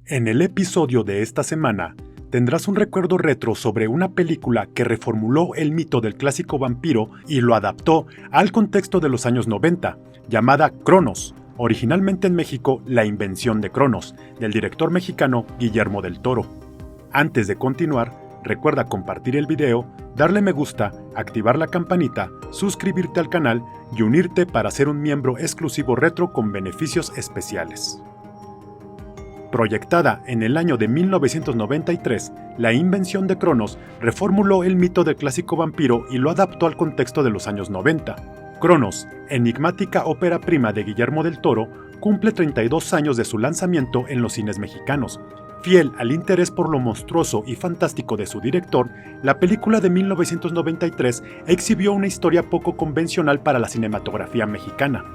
En el episodio de esta semana, tendrás un recuerdo retro sobre una película que reformuló el mito del clásico vampiro y lo adaptó al contexto de los años 90, llamada Cronos, originalmente en México La invención de Cronos, del director mexicano Guillermo del Toro. Antes de continuar, recuerda compartir el video, darle me gusta, activar la campanita, suscribirte al canal y unirte para ser un miembro exclusivo retro con beneficios especiales. Proyectada en el año de 1993, La invención de Cronos reformuló el mito del clásico vampiro y lo adaptó al contexto de los años 90. Cronos, enigmática ópera prima de Guillermo del Toro, cumple 32 años de su lanzamiento en los cines mexicanos. Fiel al interés por lo monstruoso y fantástico de su director, la película de 1993 exhibió una historia poco convencional para la cinematografía mexicana.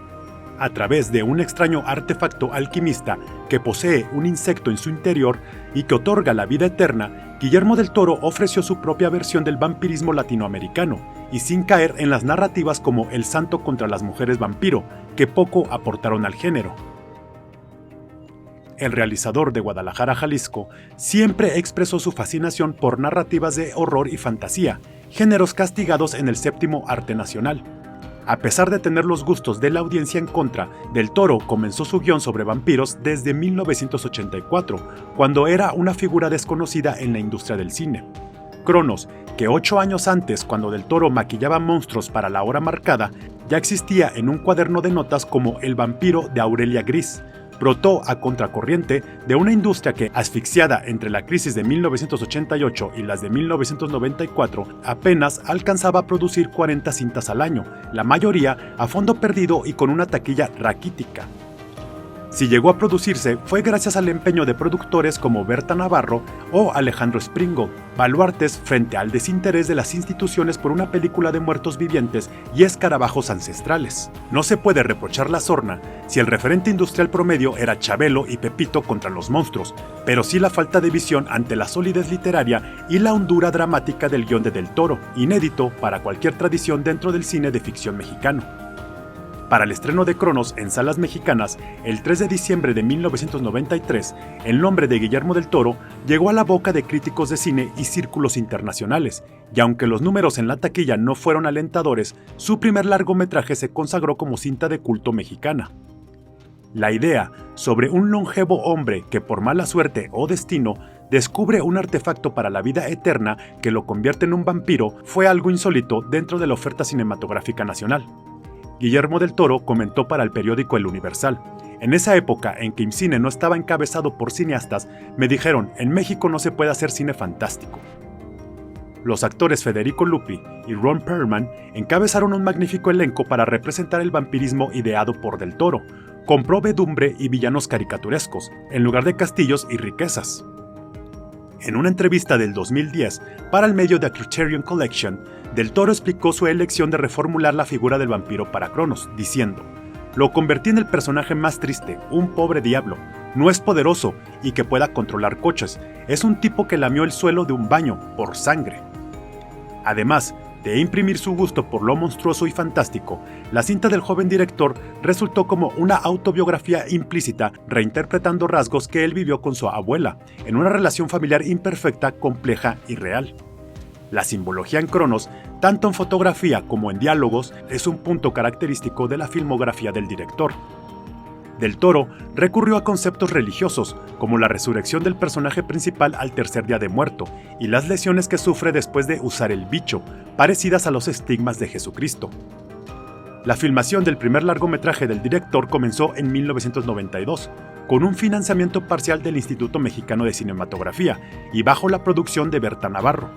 A través de un extraño artefacto alquimista que posee un insecto en su interior y que otorga la vida eterna, Guillermo del Toro ofreció su propia versión del vampirismo latinoamericano, y sin caer en las narrativas como El santo contra las mujeres vampiro, que poco aportaron al género. El realizador de Guadalajara, Jalisco, siempre expresó su fascinación por narrativas de horror y fantasía, géneros castigados en el séptimo arte nacional. A pesar de tener los gustos de la audiencia en contra, Del Toro comenzó su guión sobre vampiros desde 1984, cuando era una figura desconocida en la industria del cine. Cronos, que 8 años antes, cuando Del Toro maquillaba monstruos para La Hora Marcada, ya existía en un cuaderno de notas como El vampiro de Aurelia Gris, brotó a contracorriente de una industria que, asfixiada entre la crisis de 1988 y las de 1994, apenas alcanzaba a producir 40 cintas al año, la mayoría a fondo perdido y con una taquilla raquítica. Si llegó a producirse fue gracias al empeño de productores como Berta Navarro o Alejandro Springold, baluartes frente al desinterés de las instituciones por una película de muertos vivientes y escarabajos ancestrales. No se puede reprochar la sorna si el referente industrial promedio era Chabelo y Pepito contra los monstruos, pero sí la falta de visión ante la solidez literaria y la hondura dramática del guión de Del Toro, inédito para cualquier tradición dentro del cine de ficción mexicano. Para el estreno de Cronos en salas mexicanas, el 3 de diciembre de 1993, el nombre de Guillermo del Toro llegó a la boca de críticos de cine y círculos internacionales, y aunque los números en la taquilla no fueron alentadores, su primer largometraje se consagró como cinta de culto mexicana. La idea sobre un longevo hombre que por mala suerte o destino descubre un artefacto para la vida eterna que lo convierte en un vampiro fue algo insólito dentro de la oferta cinematográfica nacional. Guillermo del Toro comentó para el periódico El Universal: en esa época en que IMCINE no estaba encabezado por cineastas, me dijeron, en México no se puede hacer cine fantástico. Los actores Federico Lupi y Ron Perlman encabezaron un magnífico elenco para representar el vampirismo ideado por Del Toro, con provedumbre y villanos caricaturescos, en lugar de castillos y riquezas. En una entrevista del 2010 para el medio The Criterion Collection, Del Toro explicó su elección de reformular la figura del vampiro para Cronos, diciendo: lo convertí en el personaje más triste, un pobre diablo. No es poderoso y que pueda controlar coches, es un tipo que lamió el suelo de un baño, por sangre. Además de imprimir su gusto por lo monstruoso y fantástico, la cinta del joven director resultó como una autobiografía implícita, reinterpretando rasgos que él vivió con su abuela, en una relación familiar imperfecta, compleja y real. La simbología en Cronos, tanto en fotografía como en diálogos, es un punto característico de la filmografía del director. Del Toro recurrió a conceptos religiosos, como la resurrección del personaje principal al tercer día de muerto, y las lesiones que sufre después de usar el bicho, parecidas a los estigmas de Jesucristo. La filmación del primer largometraje del director comenzó en 1992, con un financiamiento parcial del Instituto Mexicano de Cinematografía y bajo la producción de Berta Navarro.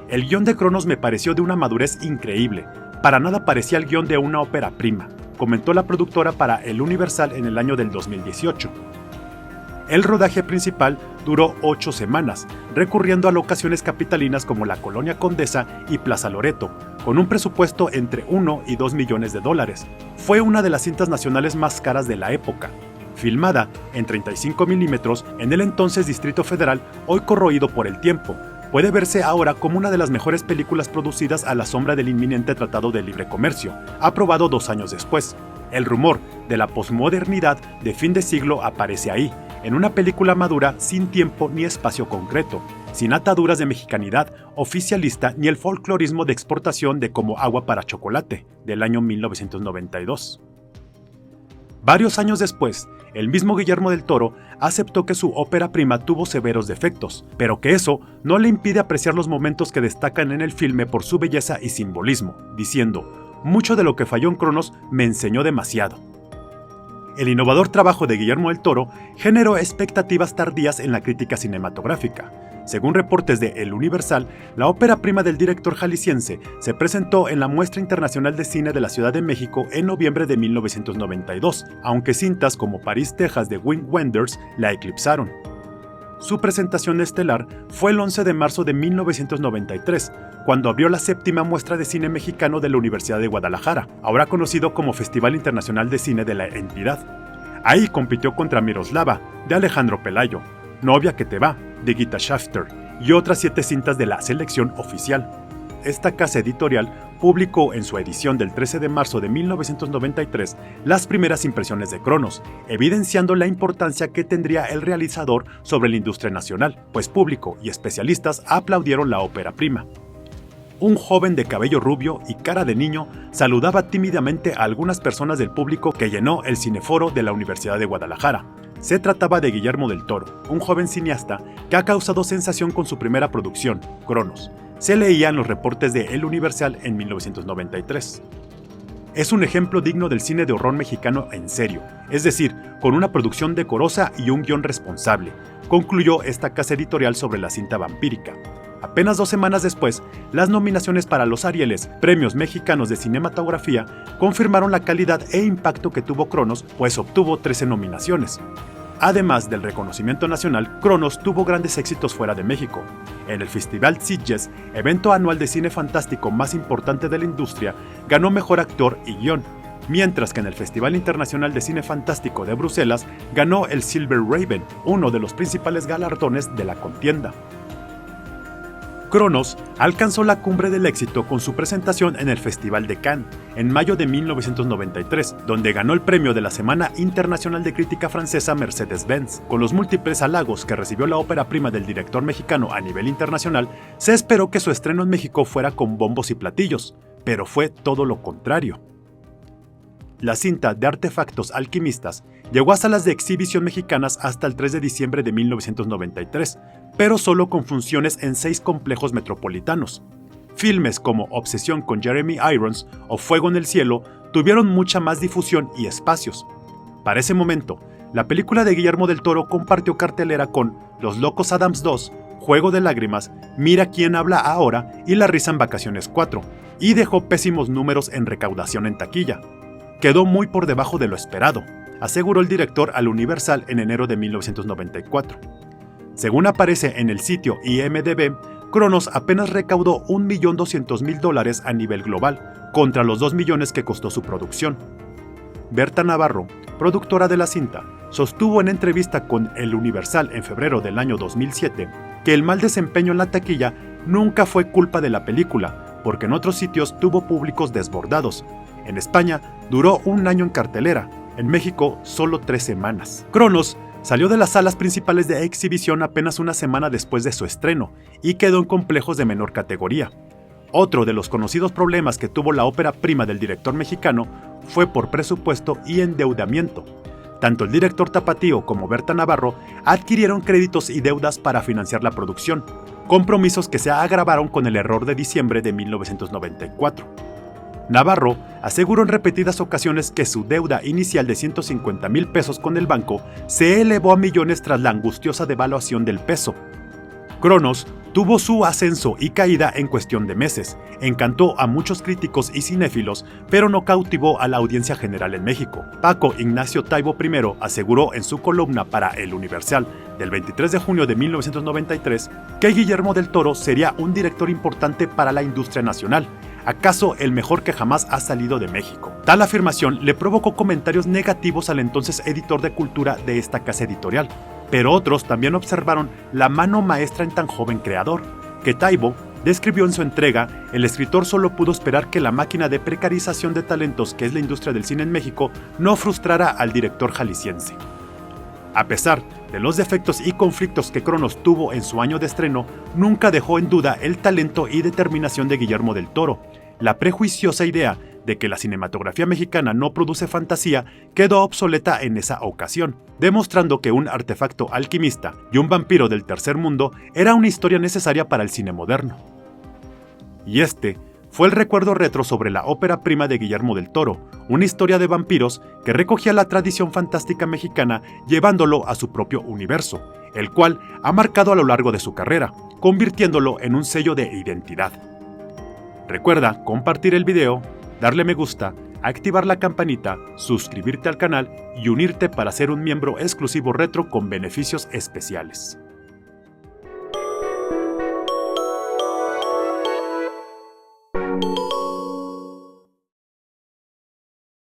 El guión de Cronos me pareció de una madurez increíble, para nada parecía el guión de una ópera prima, comentó la productora para El Universal en el año del 2018. El rodaje principal duró 8 semanas, recurriendo a locaciones capitalinas como la Colonia Condesa y Plaza Loreto, con un presupuesto entre 1 y 2 millones de dólares. Fue una de las cintas nacionales más caras de la época. Filmada en 35 milímetros en el entonces Distrito Federal, hoy corroído por el tiempo, puede verse ahora como una de las mejores películas producidas a la sombra del inminente Tratado de Libre Comercio, aprobado 2 años después. El rumor de la posmodernidad de fin de siglo aparece ahí, en una película madura sin tiempo ni espacio concreto, sin ataduras de mexicanidad oficialista ni el folclorismo de exportación de Como agua para chocolate, del año 1992. Varios años después, el mismo Guillermo del Toro aceptó que su ópera prima tuvo severos defectos, pero que eso no le impide apreciar los momentos que destacan en el filme por su belleza y simbolismo, diciendo: «Mucho de lo que falló en Cronos me enseñó demasiado». El innovador trabajo de Guillermo del Toro generó expectativas tardías en la crítica cinematográfica. Según reportes de El Universal, la ópera prima del director jalisciense se presentó en la Muestra Internacional de Cine de la Ciudad de México en noviembre de 1992, aunque cintas como París, Texas de Wim Wenders la eclipsaron. Su presentación estelar fue el 11 de marzo de 1993, cuando abrió la 7ª Muestra de Cine Mexicano de la Universidad de Guadalajara, ahora conocido como Festival Internacional de Cine de la entidad. Ahí compitió contra Miroslava, de Alejandro Pelayo, Novia que te va, de Gita Shafter, y otras 7 cintas de la selección oficial. Esta casa editorial publicó en su edición del 13 de marzo de 1993 las primeras impresiones de Cronos, evidenciando la importancia que tendría el realizador sobre la industria nacional, pues público y especialistas aplaudieron la ópera prima. Un joven de cabello rubio y cara de niño saludaba tímidamente a algunas personas del público que llenó el cineforo de la Universidad de Guadalajara. Se trataba de Guillermo del Toro, un joven cineasta que ha causado sensación con su primera producción, Cronos. Se leía en los reportes de El Universal en 1993. Es un ejemplo digno del cine de horror mexicano en serio, es decir, con una producción decorosa y un guión responsable, concluyó esta casa editorial sobre la cinta vampírica. Apenas 2 semanas después, las nominaciones para los Arieles, Premios Mexicanos de Cinematografía, confirmaron la calidad e impacto que tuvo Cronos, pues obtuvo 13 nominaciones. Además del reconocimiento nacional, Cronos tuvo grandes éxitos fuera de México. En el Festival Sitges, evento anual de cine fantástico más importante de la industria, ganó Mejor Actor y Guión, mientras que en el Festival Internacional de Cine Fantástico de Bruselas ganó el Silver Raven, uno de los principales galardones de la contienda. Cronos alcanzó la cumbre del éxito con su presentación en el Festival de Cannes, en mayo de 1993, donde ganó el premio de la Semana Internacional de Crítica Francesa Mercedes-Benz. Con los múltiples halagos que recibió la ópera prima del director mexicano a nivel internacional, se esperó que su estreno en México fuera con bombos y platillos, pero fue todo lo contrario. La cinta de Artefactos Alquimistas llegó a salas de exhibición mexicanas hasta el 3 de diciembre de 1993, pero solo con funciones en 6 complejos metropolitanos. Filmes como Obsesión con Jeremy Irons o Fuego en el Cielo tuvieron mucha más difusión y espacios. Para ese momento, la película de Guillermo del Toro compartió cartelera con Los Locos Adams 2, Juego de Lágrimas, Mira quién habla ahora y La risa en vacaciones 4, y dejó pésimos números en recaudación en taquilla. Quedó muy por debajo de lo esperado, aseguró el director al Universal en enero de 1994. Según aparece en el sitio IMDb, Cronos apenas recaudó $1.200.000 a nivel global, contra los 2 millones que costó su producción. Berta Navarro, productora de la cinta, sostuvo en entrevista con El Universal en febrero del año 2007 que el mal desempeño en la taquilla nunca fue culpa de la película, porque en otros sitios tuvo públicos desbordados. En España duró 1 año en cartelera, en México solo 3 semanas. Cronos salió de las salas principales de exhibición apenas 1 semana después de su estreno y quedó en complejos de menor categoría. Otro de los conocidos problemas que tuvo la ópera prima del director mexicano fue por presupuesto y endeudamiento. Tanto el director tapatío como Berta Navarro adquirieron créditos y deudas para financiar la producción, compromisos que se agravaron con el error de diciembre de 1994. Navarro aseguró en repetidas ocasiones que su deuda inicial de $150,000 con el banco se elevó a millones tras la angustiosa devaluación del peso. Cronos tuvo su ascenso y caída en cuestión de meses, encantó a muchos críticos y cinéfilos, pero no cautivó a la audiencia general en México. Paco Ignacio Taibo I aseguró en su columna para El Universal del 23 de junio de 1993 que Guillermo del Toro sería un director importante para la industria nacional, acaso el mejor que jamás ha salido de México. Tal afirmación le provocó comentarios negativos al entonces editor de cultura de esta casa editorial, pero otros también observaron la mano maestra en tan joven creador, que Taibo describió en su entrega. El escritor solo pudo esperar que la máquina de precarización de talentos que es la industria del cine en México no frustrara al director jalisciense. A pesar de los defectos y conflictos que Cronos tuvo en su año de estreno, nunca dejó en duda el talento y determinación de Guillermo del Toro. La prejuiciosa idea de que la cinematografía mexicana no produce fantasía quedó obsoleta en esa ocasión, demostrando que un artefacto alquimista y un vampiro del tercer mundo era una historia necesaria para el cine moderno. Y este fue el recuerdo retro sobre la ópera prima de Guillermo del Toro, una historia de vampiros que recogía la tradición fantástica mexicana llevándolo a su propio universo, el cual ha marcado a lo largo de su carrera, convirtiéndolo en un sello de identidad. Recuerda compartir el video, darle me gusta, activar la campanita, suscribirte al canal y unirte para ser un miembro exclusivo retro con beneficios especiales.